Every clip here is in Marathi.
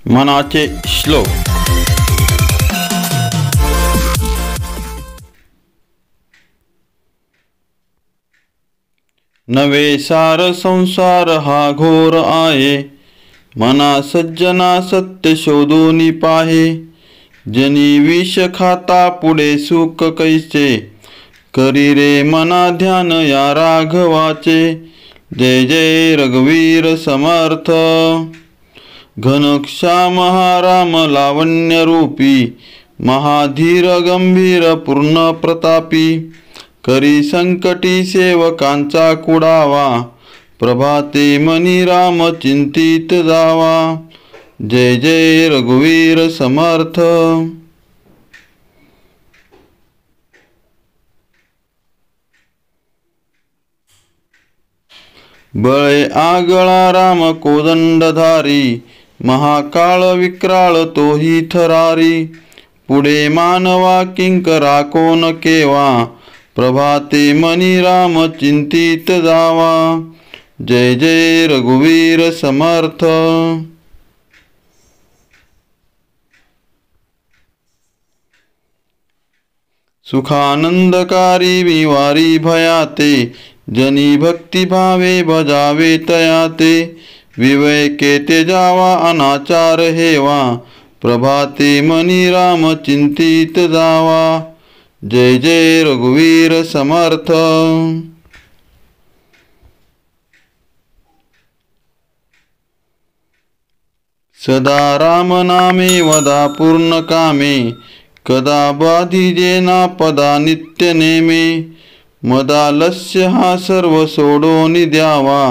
मनाचे श्लोक। नवे सार संसार हा घोर आहे, मना सज्जना सत्य शोधून पाहे। जनी विष खाता पुढे सुख कैसे, करी रे मना ध्यान या राघवाचे। जय जय रघुवीर समर्थ। घनश्याम हा राम लावण्य रूपी, महाधीर गंभीर पूर्ण प्रतापी। करी संकटी सेवकांचा कुडावा, प्रभाते मनी राम चिंतित जावा। जय जय रघुवीर समर्थ। बळे आगळा राम कोदंडधारी, महाकाळ विक्राळ तोही थरारी। पुढे मानवा किंकरा कोण केवा, प्रभाते मनी राम चिंतित जावा। जय जय रघुवीर समर्थ। सुखानंदकारी विवारी भयाते, जनी भक्ति भावे भजावे तयाते। विवेके त्यजावा अनाचार हेवा, प्रभाते मनी राम चिंतित जावा। जय जय रघुवीर समर्थ। सदा राम नामे वदा पूर्ण कामे, कदा बाधिजे ना पदा नित्य नेमे। मदालस्य हा सर्व सोडून द्यावा,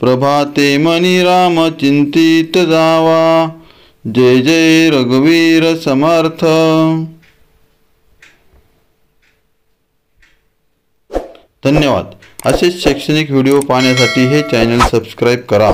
प्रभाते मनी राम चिंतित जावा। जय जय रघुवीर समर्थ। धन्यवाद। असेच शैक्षणिक व्हिडिओ पाहण्यासाठी हे चॅनल सबस्क्राइब करा।